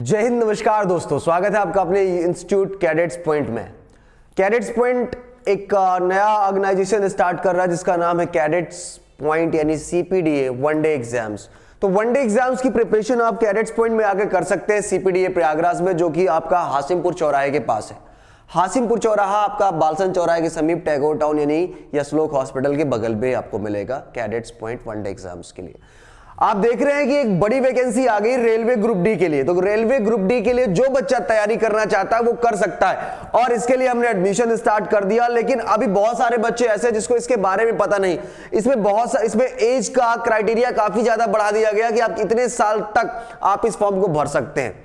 जय हिंद, नमस्कार दोस्तों, स्वागत है आपका अपने इंस्टीट्यूट कैडेट्स पॉइंट में। कैडेट्स पॉइंट एक नया ऑर्गेनाइजेशन स्टार्ट कर रहा है जिसका नाम है कैडेट्स पॉइंट यानी CPDA वनडे एग्जाम्स। तो वनडे एग्जाम्स की प्रिपरेशन आप कैडेट्स पॉइंट में आकर कर सकते हैं CPDA प्रयागराज में, जो कि आपका हासिमपुर चौराहे के पास है। हासिमपुर चौराहा आपका बालसन चौराहे के समीप टैगोर टाउन यानी यशलोक हॉस्पिटल के बगल में आपको मिलेगा कैडेट्स पॉइंट वनडे एग्जाम्स के लिए। आप देख रहे हैं कि एक बड़ी वैकेंसी आ गई रेलवे ग्रुप डी के लिए। तो रेलवे ग्रुप डी के लिए जो बच्चा तैयारी करना चाहता है वो कर सकता है और इसके लिए हमने एडमिशन स्टार्ट कर दिया। लेकिन अभी बहुत सारे बच्चे ऐसे हैं जिसको इसके बारे में पता नहीं। इसमें एज का क्राइटेरिया काफी ज्यादा बढ़ा दिया गया कि आप कितने साल तक आप इस फॉर्म को भर सकते हैं।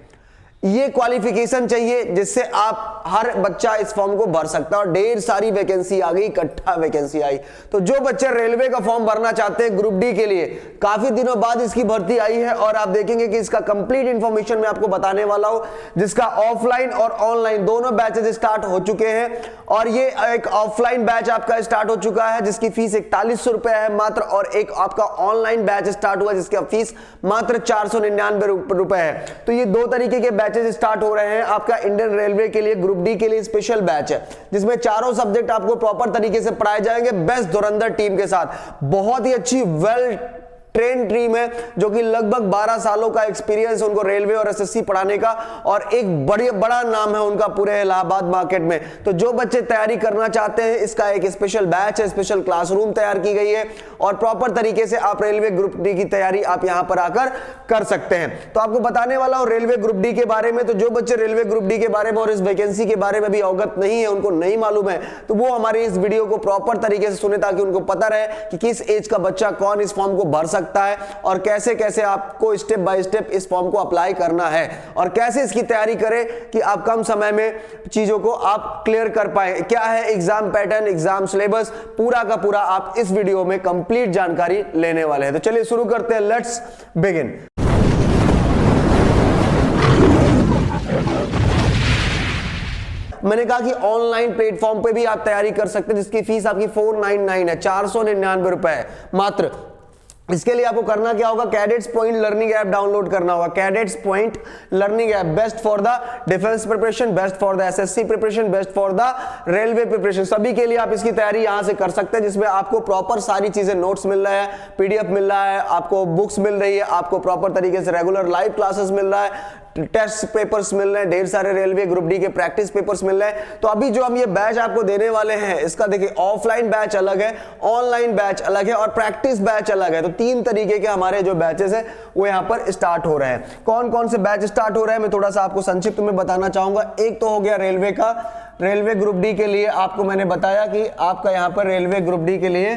ये क्वालिफिकेशन चाहिए जिससे आप हर बच्चा इस फॉर्म को भर सकता है और ढेर सारी वैकेंसी आ गई, इकट्ठा वैकेंसी आई। तो जो बच्चे रेलवे का फॉर्म भरना चाहते हैं ग्रुप डी के लिए, काफी दिनों बाद इसकी भर्ती आई है और आप देखेंगे कि इसका कंप्लीट इंफॉर्मेशन मैं आपको बताने वाला हूं, जिसका ऑफलाइन और ऑनलाइन दोनों बैचेस स्टार्ट हो चुके हैं। और ये एक ऑफलाइन बैच आपका स्टार्ट हो चुका है जिसकी फीस 4100 रुपए है मात्र, और एक आपका ऑनलाइन बैच स्टार्ट हुआ जिसका फीस मात्र 499 रुपए है। तो ये दो तरीके के बैचेस स्टार्ट हो रहे हैं। आपका इंडियन रेलवे के लिए ग्रुप डी के लिए स्पेशल बैच है जिसमें चारों सब्जेक्ट आपको प्रॉपर तरीके से पढ़ाए जाएंगे बेस्ट धुरंधर टीम के साथ। बहुत ही अच्छी वेल ट्रेन टीम है जो कि लगभग 12 सालों का एक्सपीरियंस उनको रेलवे और SSC पढ़ाने का, और एक बड़ा नाम है उनका पूरे इलाहाबाद मार्केट में। तो जो बच्चे तैयारी करना चाहते हैं, इसका एक स्पेशल बैच है, स्पेशल क्लासरूम तैयार की गई है और प्रॉपर तरीके से आप रेलवे ग्रुप डी की तैयारी आप यहां पर आकर कर सकते हैं। तो आपको बताने वाला हूं रेलवे ग्रुप डी के बारे में। तो जो बच्चे रेलवे ग्रुप डी के बारे में और इस वैकेंसी के बारे में भी अवगत नहीं है, उनको नहीं मालूम है, तो वो हमारी इस वीडियो को प्रॉपर तरीके से सुने ताकि उनको पता रहे कि किस एज का बच्चा कौन इस फॉर्म को भर सकता है और कैसे कैसे आपको स्टेप बाय स्टेप इस फॉर्म को अप्लाई करना है और कैसे इसकी तैयारी करें कि आप कम समय में चीजों को आप क्लियर कर पाए। क्या है एग्जाम पैटर्न, एग्जाम सिलेबस, पूरा का पूरा आप इस वीडियो में कंप्लीट जानकारी लेने वाले हैं। तो चलिए शुरू करते हैं, लेट्स बिगिन। मैंने कहा कि ऑनलाइन प्लेटफॉर्म पे भी आप तैयारी कर सकते हैं जिसकी फीस आपकी 499 है, 499 रुपए है मात्र। इसके लिए आपको करना क्या होगा, cadets point learning app download करना होगा। Cadets point learning app, best for the defence preparation, best for the SSC preparation, best for the railway preparation, सभी के लिए आप इसकी तैयारी यहां से कर सकते हैं, जिसमें आपको प्रॉपर सारी चीजें, नोट्स मिल रहा है, PDF मिल रहा है, आपको बुक्स मिल रही है, आपको प्रॉपर तरीके से रेगुलर लाइव क्लासेस मिल रहा है, टेस्ट पेपर्स मिल रहे हैं, ढेर सारे रेलवे ग्रुप डी के प्रैक्टिस पेपर्स मिल रहे हैं। तो अभी जो हम ये बैच आपको देने वाले हैं, इसका देखिए ऑफलाइन बैच अलग है, ऑनलाइन बैच अलग है और प्रैक्टिस बैच अलग है। तो 3 तरीके के हमारे जो बैचेस हैं वो यहाँ पर स्टार्ट हो रहे हैं। कौन कौन से बैच स्टार्ट हो रहे हैं मैं थोड़ा सा आपको संक्षिप्त में बताना चाहूंगा। एक तो हो गया रेलवे का, रेलवे ग्रुप डी के लिए आपको मैंने बताया कि आपका यहाँ पर रेलवे ग्रुप डी के लिए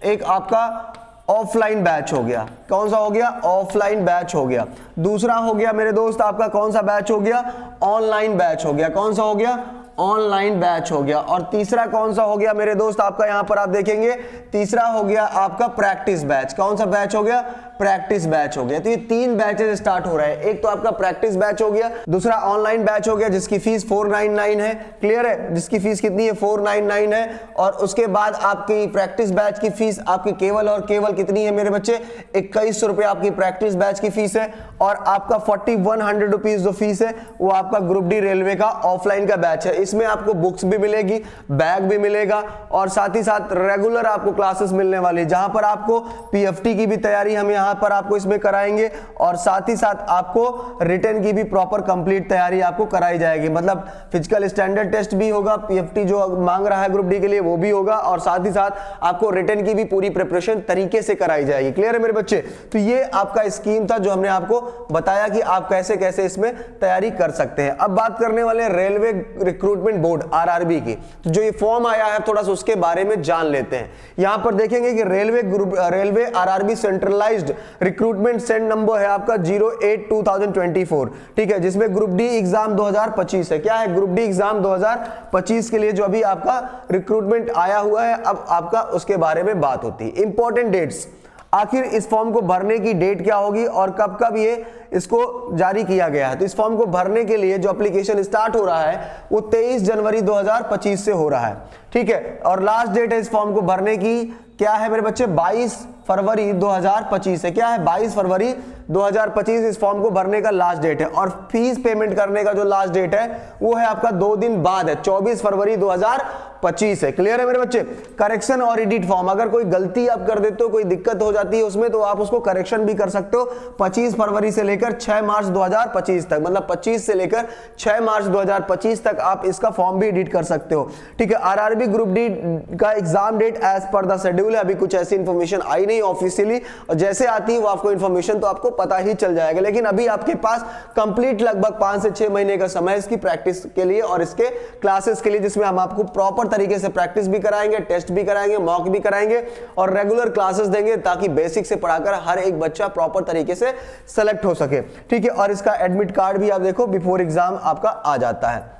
एक आपका ऑफलाइन बैच हो गया। कौन सा हो गया, ऑफलाइन बैच हो गया। दूसरा हो गया मेरे दोस्त आपका कौन सा बैच हो गया, ऑनलाइन बैच हो गया। कौन सा हो गया, ऑनलाइन बैच हो गया। और तीसरा कौन सा हो गया मेरे दोस्त आपका, यहां पर आप देखेंगे तीसरा हो गया आपका प्रैक्टिस बैच। कौन सा बैच हो गया, प्रैक्टिस बैच हो गया। तो ये 3 बैचेस स्टार्ट हो रहे हैं। एक तो आपका प्रैक्टिस बैच हो गया, दूसरा ऑनलाइन बैच हो गया जिसकी फीस 499 है, क्लियर है, जिसकी फीस कितनी है, 499 है। और उसके बाद आपकी प्रैक्टिस बैच की फीस आपकी केवल और केवल कितनी है मेरे बच्चे, 2100 रुपए आपकी प्रैक्टिस बैच की फीस है। और आपका 4100 रुपीज जो फीस है वो आपका ग्रुप डी रेलवे का ऑफलाइन का बैच है। इसमें आपको बुक्स भी मिलेगी, बैग भी मिलेगा और साथ ही साथ रेगुलर आपको क्लासेस मिलने वाली, जहां पर आपको PFT की भी तैयारी हम यहां पर आपको इसमें कराएंगे और साथ ही साथ आपको रिटन की भी प्रॉपर कंप्लीट तैयारी आपको कराई जाएगी। मतलब फिजिकल स्टैंडर्ड टेस्ट भी होगा, PFT जो मांग रहा है ग्रुप डी के लिए वो भी होगा और साथ ही साथ आपको रिटन की भी पूरी प्रिपरेशन तरीके से कराई जाएगी। क्लियर है मेरे बच्चे। तो ये आपका स्कीम था जो हमने आपको बताया कि आप कैसे कैसे इसमें तैयारी कर सकते हैं। अब बात करने वाले रेलवे रिक्रूटमेंट बोर्ड RRB की, तो जो ये फॉर्म आया है थोड़ा सा उसके बारे में जान लेते हैं। यहां पर देखेंगे कि railway RRB centralised recruitment send number है आपका 08/2024, ठीक है, जिसमें ग्रुप डी एग्जाम 2025 है। क्या है, ग्रुप डी एग्जाम 2025 के लिए जो अभी आपका रिक्रूटमेंट आया हुआ है, अब आपका उसके बारे में बात होती है। इंपॉर्टेंट डेट्स, आखिर इस फॉर्म को भरने की डेट क्या होगी और कब कब ये इसको जारी किया गया है। तो इस फॉर्म को भरने के लिए जो एप्लीकेशन स्टार्ट हो रहा है वो 23 जनवरी 2025 से हो रहा है, ठीक है। और लास्ट डेट है इस फॉर्म को भरने की क्या है मेरे बच्चे, 22 फरवरी 2025 है। क्या है, 22 फरवरी 2025 इस फॉर्म को भरने का लास्ट डेट है और फीस पेमेंट करने का जो लास्ट डेट है वो है आपका 2 दिन बाद है, 24 फरवरी 2025 है। क्लियर है मेरे बच्चे? करेक्शन और एडिट फॉर्म, अगर कोई गलती आप कर देते हो, कोई दिक्कत हो जाती है उसमें, तो आप उसको करेक्शन भी कर सकते हो 25 फरवरी से लेकर 6 मार्च 2025 तक, मतलब 25 से लेकर 6 मार्च 2025 तक आप इसका फॉर्म भी एडिट कर सकते हो। ठीक है, आरआरबी ग्रुप डी का exam date as per the schedule है, अभी कुछ ऐसी इंफॉर्मेशन आई नहीं ऑफिशियली, और जैसे आती है वो आपको इंफॉर्मेशन तो आपको पता ही चल जाएगा। लेकिन अभी आपके पास कंप्लीट लगभग 5 से 6 महीने का समय इसकी प्रैक्टिस के लिए और इसके क्लासेस के लिए, जिसमें हम आपको प्रॉपर तरीके से प्रैक्टिस भी कराएंगे, टेस्ट भी कराएंगे, मॉक भी कराएंगे और रेगुलर क्लासेस देंगे, ताकि बेसिक से पढ़ाकर हर एक बच्चा प्रॉपर तरीके से सेलेक्ट हो सके। ठीक है, और इसका एडमिट कार्ड भी आप देखो बिफोर एग्जाम आपका आ जाता है।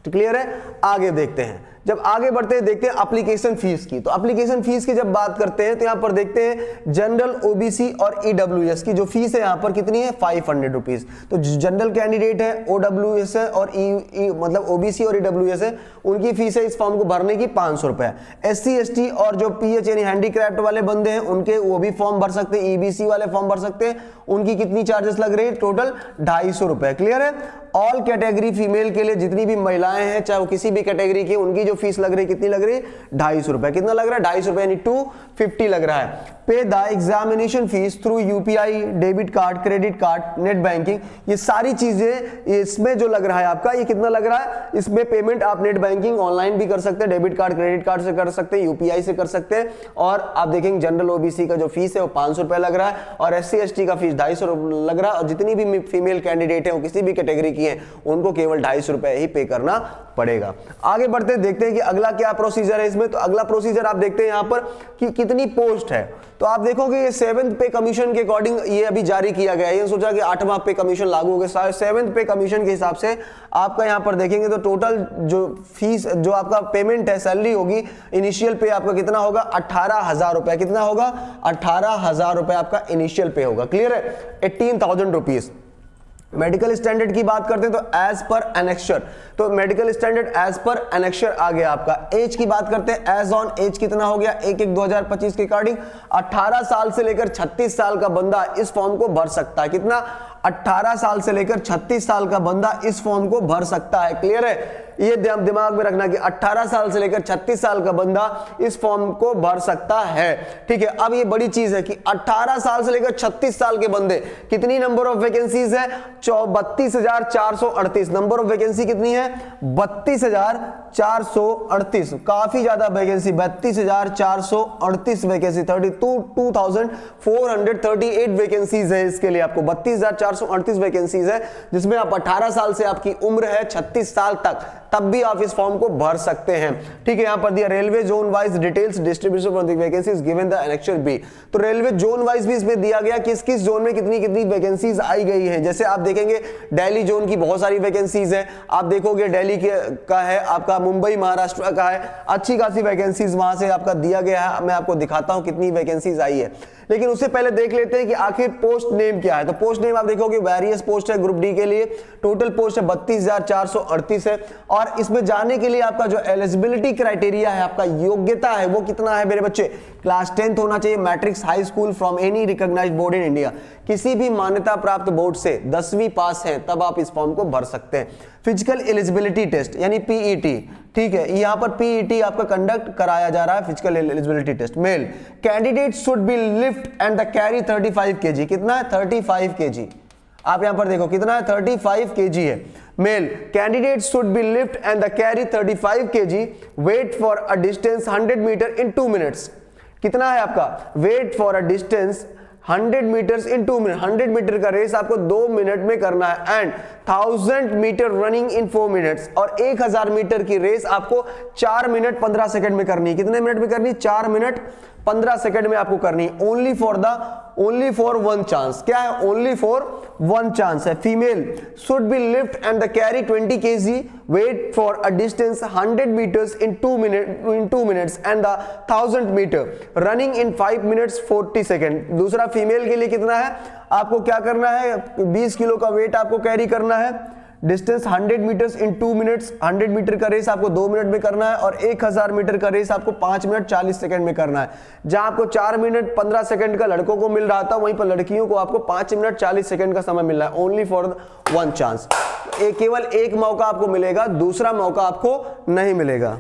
क्लियर है? आगे देखते हैं, जब आगे बढ़ते हैं देखते हैं एप्लीकेशन फीस की। तो एप्लीकेशन फीस की जब बात करते हैं तो यहां पर देखते हैं जनरल, ओबीसी और ईडब्ल्यूएस की जो फीस है यहां पर कितनी है, 500 रुपीज। तो जनरल कैंडिडेट है, ओडब्ल्यूएस है और मतलब ओबीसी और ईडब्ल्यूएस है, उनकी फीस है इस फॉर्म को भरने की 500 रुपए। एससी एसटी और जो पीएच यानी हैंडीक्राफ्ट वाले बंदे हैं उनके वो भी फॉर्म भर सकते हैं, ईबीसी वाले फॉर्म भर सकते हैं, उनकी कितनी चार्जेस लग रही है, टोटल 250 रुपए। क्लियर है? ऑल कैटेगरी फीमेल के लिए जितनी भी महिलाएं हैं चाहे वो किसी भी कैटेगरी की, उनकी जो फीस लग रही है कितनी लग रही है, 250 रुपए। कितना लग रहा है, 250 रुपए यानी 250 लग रहा है। पे the examination fees through UPI, debit card, credit card, net banking, ये सारी चीजें इसमें जो लग रहा है आपका, ये कितना लग रहा है, इसमें पेमेंट आप नेट बैंकिंग ऑनलाइन भी कर सकते हैं, डेबिट कार्ड, क्रेडिट कार्ड से कर सकते हैं, यूपीआई से कर सकते हैं। और आप देखेंगे जनरल ओबीसी का जो फीस है वो 500 रुपए लग रहा है और एससी एसटी का फीस 250 लग रहा है, और जितनी भी फीमेल कैंडिडेट है वो किसी भी कैटेगरी की है उनको केवल 250 रुपए ही पे करना पड़ेगा। आगे बढ़ते देखते हैं कि अगला क्या प्रोसीजर है इसमें। तो अगला प्रोसीजर आप देखते हैं यहां पर कि कितनी पोस्ट है। तो आप देखोगे ये 7th पे कमीशन के अकॉर्डिंग ये अभी जारी किया गया है, ये सोचा कि 8वां पे कमीशन लागू हो गया, 7th पे कमीशन के हिसाब से आपका यहां पर देखेंगे तो टोटल जो फीस, जो आपका पेमेंट है, सैलरी होगी, इनिशियल पे आपका कितना होगा, 18,000 रुपए। कितना होगा, 18,000 रुपए आपका इनिशियल पे होगा। क्लियर है? 18,000 रुपीज। मेडिकल स्टैंडर्ड की बात करते हैं तो एज पर एनेक्चर, तो medical standard as per annexure आ गया आपका। एज की बात करते हैं, एज ऑन एज कितना हो गया, 1/1/2025 के अकॉर्डिंग 18 साल से लेकर 36 साल का बंदा इस फॉर्म को भर सकता है। कितना, 18 साल से लेकर 36 साल का बंदा इस फॉर्म को भर सकता है। क्लियर है? ये दिमाग में रखना कि 18 साल से लेकर 36 साल का बंदा इस फॉर्म को भर सकता है। ठीक है, अब ये बड़ी चीज है कि 18 साल से लेकर 36 साल के बंदे, कितनी नंबर ऑफ वैकेंसीज है, 32,438 नंबर ऑफ वैकेंसी कितनी है, 32,438, काफी ज्यादा वैकेंसी, 32,438 वैकेंसी, 2,438 वैकेंसीज है इसके लिए आपको, 32,438 वैकेंसीज है, जिसमें आप 18 साल से आपकी उम्र है 36 साल तक, तब भी आप इस फॉर्म को भर सकते हैं। ठीक है, यहां पर दिया railway zone wise details distribution of the vacancies given the annexure B. तो रेलवे जोन वाइज भी इसमें दिया गया किस किस जोन में कितनी कितनी वैकेंसीज आई गई है। जैसे आप देखेंगे दिल्ली जोन की बहुत सारी वैकेंसीज है, आप देखोगे दिल्ली का है, आपका मुंबई महाराष्ट्र का है, अच्छी खासी वैकेंसीज वहां से आपका दिया गया है। मैं आपको दिखाता हूं कितनी वैकेंसीज आई है, लेकिन उससे पहले देख लेते हैं कि आखिर पोस्ट नेम क्या है। तो पोस्ट नेम आप देखोगे वेरियस पोस्ट है ग्रुप डी के लिए, टोटल पोस्ट है 32,438 है। और इसमें जाने के लिए आपका जो एलिजिबिलिटी क्राइटेरिया है, आपका योग्यता है, वो कितना है मेरे बच्चे, क्लास 10th होना चाहिए, matrics high school from any recognised board in India, किसी भी मान्यता प्राप्त बोर्ड से 10वीं पास है तब आप इस फॉर्म को भर सकते हैं। फिजिकल एलिजिबिलिटी टेस्ट यानी पीईटी, ठीक है, यहां पर पीईटी आपका कंडक्ट कराया जा रहा है, physical eligibility test. Male candidate should be lift and the carry 35 kg, कितना है, 35 kg। आप यहां पर देखो कितना है, 35 kg है। Male candidate should be lift and the carry 35 kg, weight for a distance 100 metre in 2 minutes. कितना है आपका, weight for a distance 100 metres in 2 minute, 100 metre का रेस आपको 2 मिनट में करना है। And 1000 metre running in 4 minutes, और 1000 metre की रेस आपको 4 मिनट 15 सेकंड में करनी है। कितने मिनट में करनी है, 4 मिनट 15 सेकंड में आपको करनी है। ओनली फॉर वन चांस, क्या है, ओनली फॉर वन चांस है। Female should be lift and the carry 20 kg, weight for a distance 100 metres in 2 minutes and the 1000 metre running in 5 minutes 40 second. दूसरा female के लिए कितना है, आपको क्या करना है, 20 किलो का वेट आपको कैरी करना है, distance 100 metres in 2 minutes, 100 metre का रेस आपको 2 मिनट में करना है और 1000 मीटर का रेस आपको 5 मिनट 40 सेकंड में करना है। जहां आपको 4 मिनट 15 सेकंड का लड़कों को मिल रहा था, वहीं पर लड़कियों को आपको 5 मिनट 40 सेकंड का समय मिल रहा है। ओनली फॉर वन चांस, केवल एक मौका आपको मिलेगा, दूसरा मौका आपको नहीं मिलेगा।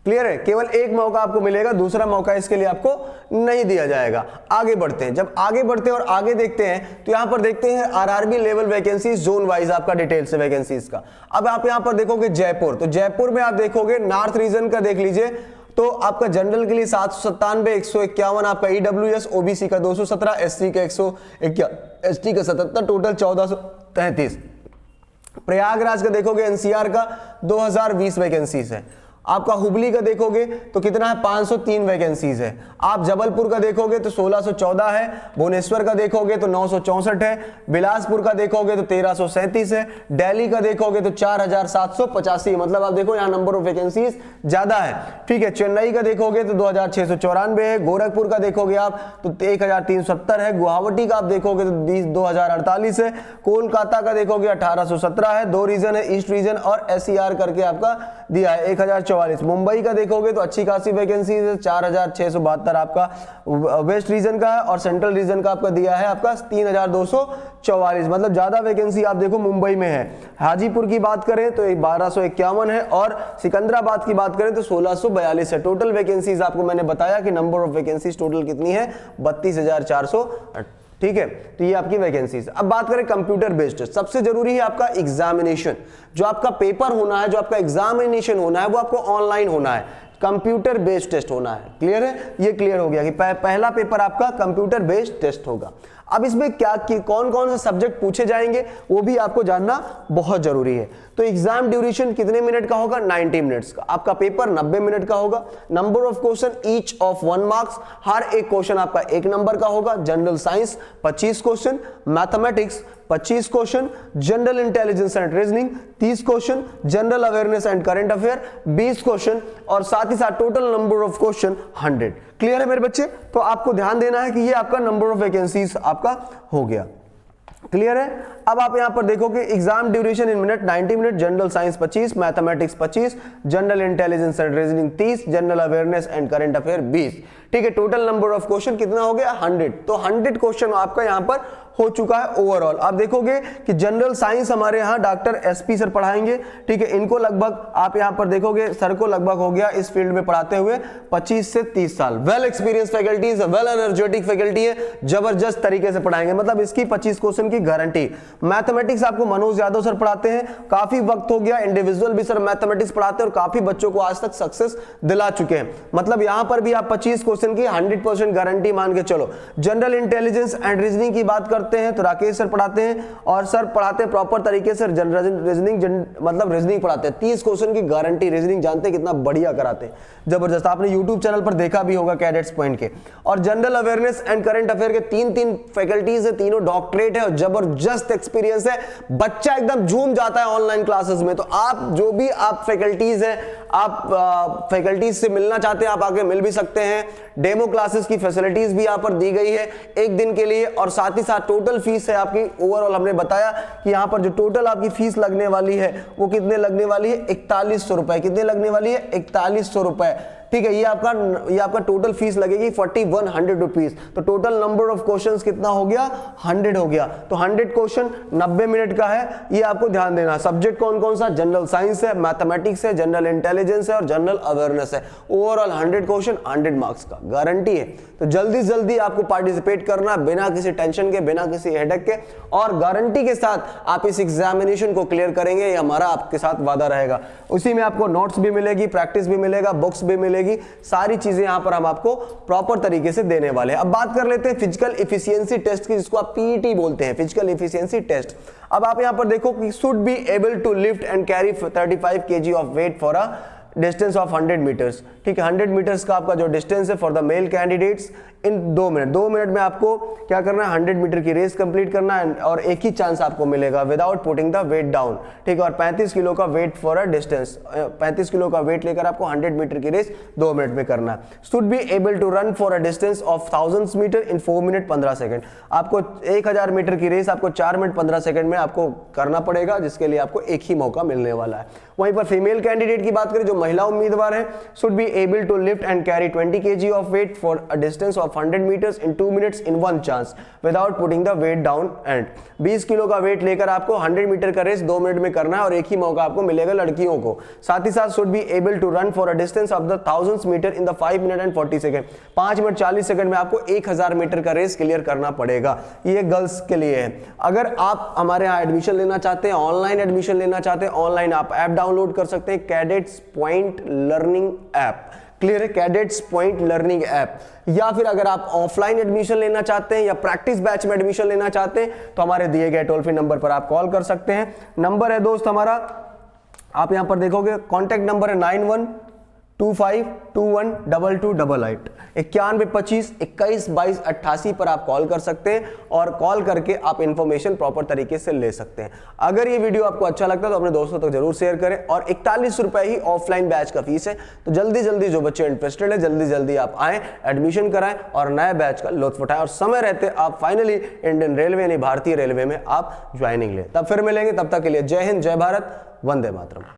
क्लियर है? केवल एक मौका आपको मिलेगा, दूसरा मौका इसके लिए आपको नहीं दिया जाएगा। आगे बढ़ते हैं, जब आगे बढ़ते हैं और आगे देखते हैं तो यहां पर देखते हैं RRB level vacancies, zone wise आपका डिटेल से वैकेंसीज का। अब आप यहां पर देखोगे जयपुर, तो जयपुर में आप देखोगे नॉर्थ रीजन का देख लीजिए, तो आपका जनरल के लिए 797, 151 आपका ईडब्ल्यूएस, ओबीसी का 217, एससी का 151, एसटी का 77, टोटल 1433। प्रयागराज का देखोगे एनसीआर का 2020 वैकेंसीज है। आपका हुबली का देखोगे तो कितना है, 503 वैकेंसीज है। आप जबलपुर का देखोगे तो 1614 है, भुवनेश्वर का देखोगे तो 964 है, बिलासपुर का देखोगे तो 1337 है, दिल्ली का देखोगे तो 4785, मतलब आप देखो यहाँ नंबर ऑफ वैकेंसीज ज्यादा है। ठीक है, चेन्नई का देखोगे तो 2694 है, गोरखपुर का देखोगे आप तो 1370 है, गुवाहाटी का आप देखोगे तो 2048 है, कोलकाता का देखोगे 1817 है, 2 रीजन है, ईस्ट रीजन और एससीआर करके आपका दिया है 1044। मुंबई का देखोगे तो अच्छी खासी वैकेंसी है, 4672 आपका वेस्ट रीजन का है और सेंट्रल रीजन का आपका दिया है आपका 3244, मतलब ज्यादा वैकेंसी आप देखो मुंबई में है। हाजीपुर की बात करें तो 1251 है और सिकंदराबाद की बात करें तो 1642 है। टोटल वैकेंसीज आपको मैंने बताया कि नंबर ऑफ वैकेंसीज टोटल कितनी है, 32,400। ठीक है, तो ये आपकी वैकेंसीज। अब बात करें कंप्यूटर बेस्ड, सबसे जरूरी है आपका एग्जामिनेशन, जो आपका पेपर होना है, जो आपका एग्जामिनेशन होना है वो आपको ऑनलाइन होना है, कंप्यूटर बेस्ड टेस्ट होना है। क्लियर है? ये क्लियर हो गया कि पहला पेपर आपका कंप्यूटर बेस्ड टेस्ट होगा। अब इसमें क्या कौन कौन से सब्जेक्ट पूछे जाएंगे वो भी आपको जानना बहुत जरूरी है। तो एग्जाम ड्यूरेशन कितने मिनट का होगा, 90 मिनट्स का। आपका पेपर 90 मिनट का होगा। Number of question each of 1 marks, हर एक क्वेश्चन आपका 1 नंबर का होगा। General science 25 question, mathematics 25 question, general intelligence and reasoning 30 question, general awareness and current affair 20 question और साथ ही साथ total number of question 100। Clear है मेरे बच्चे? तो आपको ध्यान देना है कि ये आपका नंबर ऑफ वैकेंसीज आपका हो गया। क्लियर है? अब आप यहां पर देखोगे exam duration in minute 90 minute, general science 25, mathematics 25, general intelligence and reasoning 30, general awareness and current affair 20। ठीक है, टोटल नंबर ऑफ क्वेश्चन कितना हो गया, 100। तो 100 क्वेश्चन आपका यहां पर हो चुका है ओवरऑल। आप देखोगे कि जनरल साइंस हमारे यहाँ डॉक्टर एसपी सर पढ़ाएंगे। ठीक है, इनको लगभग आप यहाँ पर देखोगे सर को लगभग हो गया इस फील्ड में पढ़ाते हुए 25 से 30 साल। Well experience faculties, well energetic faculty है, जबरदस्त तरीके से पढ़ाएंगे, मतलब इसकी 25 क्वेश्चन की गारंटी। मैथमेटिक्स आपको मनोज यादव सर पढ़ाते हैं, काफी वक्त हो गया, इंडिविजुअल भी सर मैथमेटिक्स पढ़ाते हैं और काफी बच्चों को आज तक सक्सेस दिला चुके हैं। मतलब यहां पर भी आप 25 क्वेश्चन की 100% गारंटी मान के चलो। जनरल इंटेलिजेंस एंड रीजनिंग की बात करते हैं तो राकेश सर पढ़ाते हैं और सर पढ़ाते हैं प्रॉपर तरीके से रीजनिंग, मतलब रीजनिंग पढ़ाते हैं। 30 क्वेश्चन की गारंटी, रीजनिंग जानते हैं कितना बढ़िया कराते हैं, जबरदस्त। आपने यूट्यूब चैनल पर देखा भी होगा कैडेट्स पॉइंट के। और general awareness and current affair के 3 फैकल्टीज है, तीनों डॉक्टरेट है और जबरदस्त एक्सपीरियंस है। बच्चा एकदम झूम जाता है ऑनलाइन क्लासेस में। तो आप जो भी आप फैकल्टीज हैं, आप फैकल्टीज से मिलना चाहते हैं, आप आके मिल भी सकते हैं। डेमो क्लासेस की फैसिलिटीज भी यहाँ पर दी गई है 1 दिन के लिए। और साथ ही साथ टोटल फीस है आपकी ओवरऑल, हमने बताया कि यहाँ पर जो टोटल आपकी फीस लगने वाली है वो कितने लगने वाली है, 4100 रुपए। कितने लगने वाली है, 4100 रुपए। ठीक है, ये आपका टोटल फीस लगेगी 4100 रुपीज। तो टोटल नंबर ऑफ क्वेश्चंस कितना हो गया, 100 हो गया। तो 100 क्वेश्चन 90 मिनट का है, ये आपको ध्यान देना। सब्जेक्ट कौन कौन सा, जनरल साइंस है, मैथमेटिक्स है, जनरल इंटेलिजेंस है और जनरल अवेयरनेस है। ओवरऑल 100 क्वेश्चन 100 मार्क्स का गारंटी है। तो जल्दी आपको पार्टिसिपेट करना, बिना किसी टेंशन के, बिना किसी हेडेक के, और गारंटी के साथ आप इस एग्जामिनेशन को क्लियर करेंगे, ये हमारा आपके साथ वादा रहेगा। उसी में आपको नोट्स भी मिलेगी, प्रैक्टिस भी मिलेगा, बुक्स भी मिलेगी, सारी चीजें यहां पर हम आपको प्रॉपर तरीके से देने वाले हैं। अब बात कर लेते हैं फिजिकल एफिशिएंसी टेस्ट की, जिसको आप पीईटी बोलते हैं, फिजिकल एफिशिएंसी टेस्ट। अब आप यहां पर देखो कि should be able to lift and carry 35 kg of weight for a distance of 100 metres. ठीक है, 100 मीटर्स का आपका जो डिस्टेंस है for the male candidates in 2 minute. 2 minute में आपको क्या करना है, 100 मीटर की रेस कंप्लीट करना है और एक ही चांस आपको मिलेगा without putting the weight down, ठीक है। और 35 किलो का weight for a distance, 35 kilo का वेट लेकर आपको 100 मीटर की रेस 2 मिनट में करना है। Should be able to run for a distance of 1000 metre in 4 minute 15 second. आपको 1000 मीटर की रेस आपको 4 मिनट 15 सेकंड में आपको करना पड़ेगा, जिसके लिए आपको एक ही मौका मिलने वाला है। वहीं पर फीमेल कैंडिडेट की बात करें, जो महिला उम्मीदवार है, should be able to lift and carry 20 kg of weight for a distance of 100 metres in 2 minutes in 1 chance without putting the weight down and. 20 kilo का वेट लेकर आपको 100 मीटर का रेस 2 मिनट में करना है और एक ही मौका आपको मिलेगा लड़कियों को। साथ ही साथ should be able to run for a distance of the 1000 metre in the 5 minute and 40 second. 5 minute 40 second में आपको 1000 मीटर का रेस क्लियर करना पड़ेगा। ये गर्ल्स के लिए है। अगर आप हमारे यहाँ एडमिशन लेना चाहते हैं, ऑनलाइन एडमिशन लेना चाहते हैं, ऑनलाइन आप ऐप डाउनलोड कर सकते हैं, cadets point learning app. Clear है, कैडेट्स पॉइंट लर्निंग ऐप। या फिर अगर आप ऑफलाइन एडमिशन लेना चाहते हैं या प्रैक्टिस बैच में एडमिशन लेना चाहते हैं तो हमारे दिए गए टोल फ्री नंबर पर आप कॉल कर सकते हैं। नंबर है दोस्त हमारा, आप यहां पर देखोगे कॉन्टैक्ट नंबर है 9125212288, 9125212288 पर आप कॉल कर सकते हैं और कॉल करके आप इंफॉर्मेशन प्रॉपर तरीके से ले सकते हैं। अगर ये वीडियो आपको अच्छा लगता है तो अपने दोस्तों तक जरूर शेयर करें। और 41 रुपए ही ऑफलाइन बैच का फीस है, तो जल्दी जल्दी जो बच्चे इंटरेस्टेड है जल्दी जल्दी आप आए, एडमिशन कराएं और नए बैच का लुत्फ उठाएं और समय रहते आप फाइनली इंडियन रेलवे यानी भारतीय रेलवे में आप ज्वाइनिंग लें। तब फिर मिलेंगे, तब तक के लिए जय हिंद, जय भारत, वंदे मातरम।